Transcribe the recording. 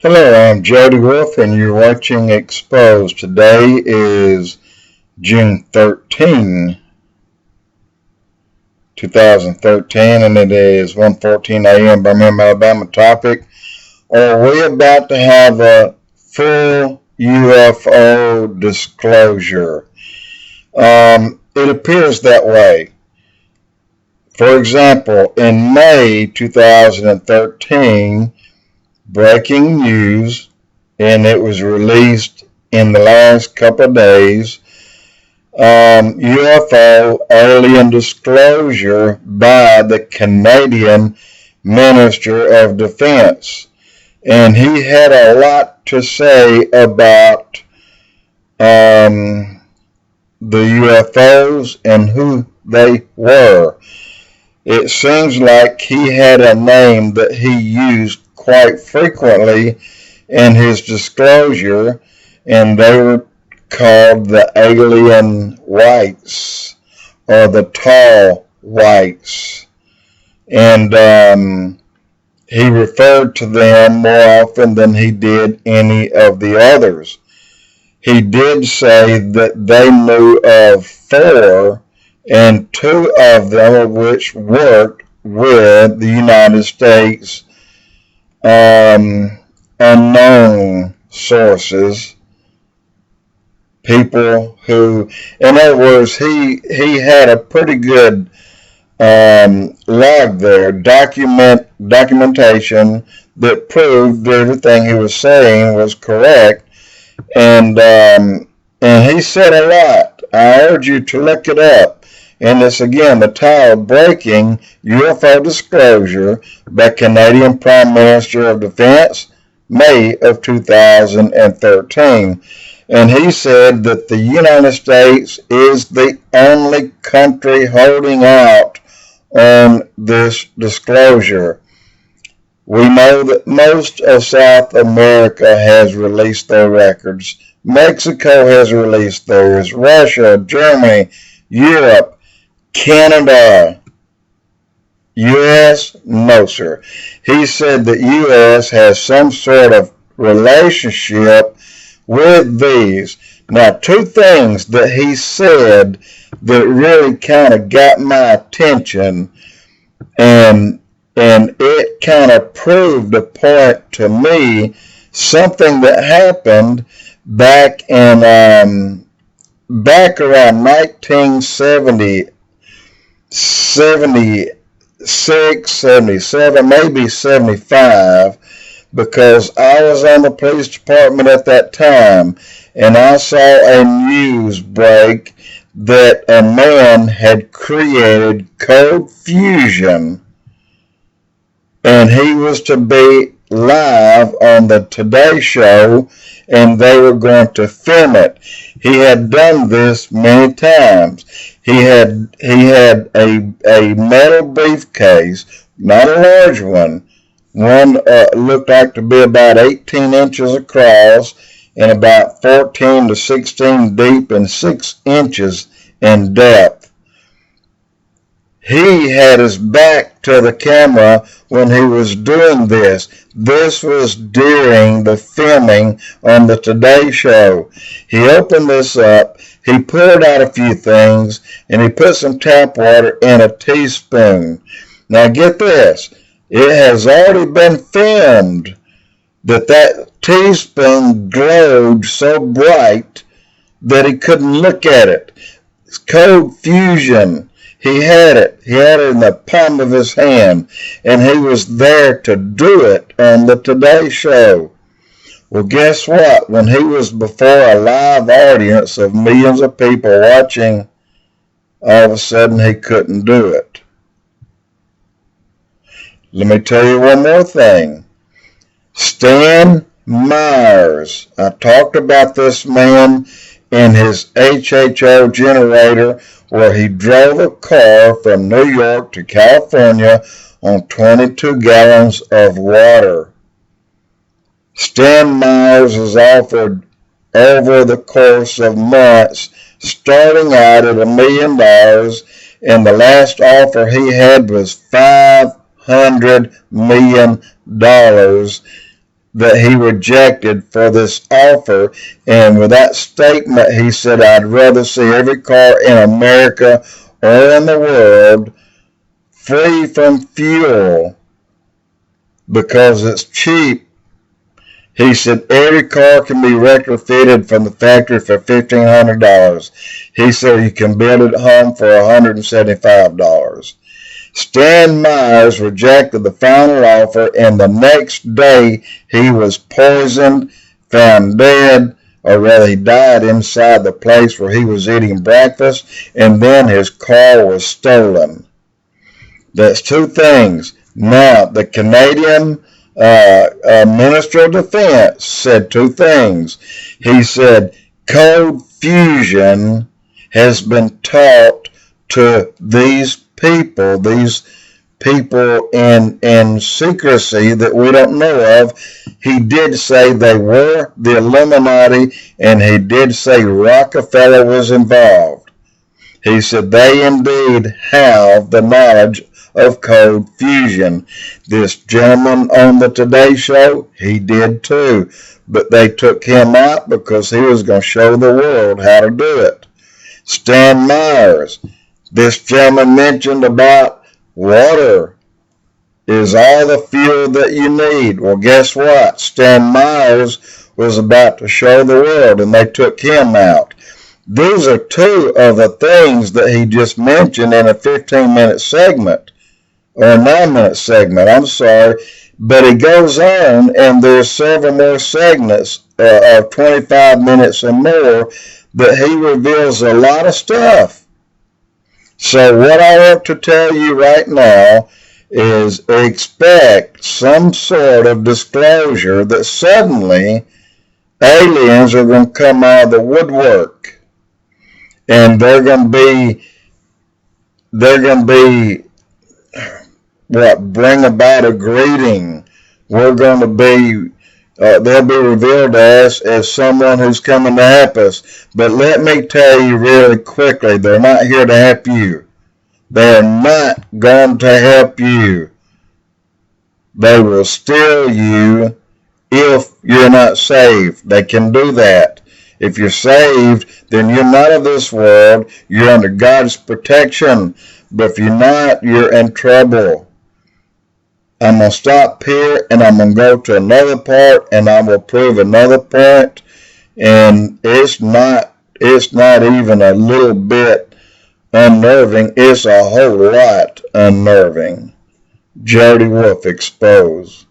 Hello, I'm Jody Wolf and you're watching Expoz. Today is June 13, 2013 and it is 1:14 a.m. Birmingham, Alabama. Topic: are we about to have a full UFO disclosure? It appears that way. For example, in May 2013, breaking news, and it was released in the last couple of days, UFO alien disclosure by the Canadian Minister of Defense. And he had a lot to say about the UFOs and who they were. It seems like he had a name that he used quite frequently in his disclosure, and they were called the alien whites or the tall whites. And he referred to them more often than he did any of the others. He did say that they knew of 4, and 2 of them of which worked with the United States unknown sources, people who, in other words, he had a pretty good log there, documentation that proved everything he was saying was correct, and he said a lot. I urge you to look it up. And this again, the title: Breaking UFO Disclosure by Canadian Prime Minister of Defense, May of 2013. And he said that the United States is the only country holding out on this disclosure. We know that most of South America has released their records. Mexico has released theirs. Russia, Germany, Europe, Canada. U.S., no sir. He said that U.S. has some sort of relationship with these. Now, 2 things that he said that really kind of got my attention, and it kind of proved a point to me, something that happened back around 1970. 76, 77, maybe 75, because I was on the police department at that time, and I saw a news break that a man had created code fusion, and he was to be live on the Today Show, and they were going to film it. He had done this many times. He had a metal briefcase, not a large one. One looked like to be about 18 inches across and about 14 to 16 deep and 6 inches in depth. He had his back to the camera when he was doing this. This was during the filming on the Today Show. He opened this up, he pulled out a few things, and he put some tap water in a teaspoon. Now get this, it has already been filmed that teaspoon glowed so bright that he couldn't look at it. It's code fusion. He had it in the palm of his hand, and he was there to do it on the Today Show. Well, guess what? When he was before a live audience of millions of people watching, all of a sudden he couldn't do it. Let me tell you one more thing. Stan Myers. I talked about this man in his HHO generator, where he drove a car from New York to California on 22 gallons of water. Stan Myers is offered over the course of months, starting out at $1 million, and the last offer he had was $500 million that he rejected for this offer. And with that statement, he said, I'd rather see every car in America or in the world free from fuel because it's cheap. He said every car can be retrofitted from the factory for $1,500. He said you can build it at home for $175. Stan Myers rejected the final offer, and the next day he was poisoned, found dead, or rather he died inside the place where he was eating breakfast, and then his car was stolen. That's two things. Now, the Canadian Minister of Defense said two things. He said code fusion has been taught to these people in secrecy that we don't know of. He did say they were the Illuminati, and he did say Rockefeller was involved. He said they indeed have the knowledge of code fusion. This gentleman on the Today Show, he did too, but they took him out because he was going to show the world how to do it. Stan Myers, this gentleman mentioned about water is all the fuel that you need. Well, guess what? Stan Myers was about to show the world, and they took him out. These are two of the things that he just mentioned in a 15-minute segment, or a 9-minute segment, I'm sorry. But he goes on, and there's several more segments of 25 minutes and more that he reveals a lot of stuff. So what I want to tell you right now is expect some sort of disclosure that suddenly aliens are going to come out of the woodwork, and they're going to be bring about a greeting. We're going to be they'll be revealed to us as someone who's coming to help us. But let me tell you really quickly, they're not here to help you. They're not going to help you. They will steal you if you're not saved. They can do that. If you're saved, then you're not of this world. You're under God's protection. But if you're not, you're in trouble. I'm going to stop here, and I'm going to go to another part, and I will prove another point. And it's not even a little bit unnerving. It's a whole lot unnerving. Jody Wolf, Expoz.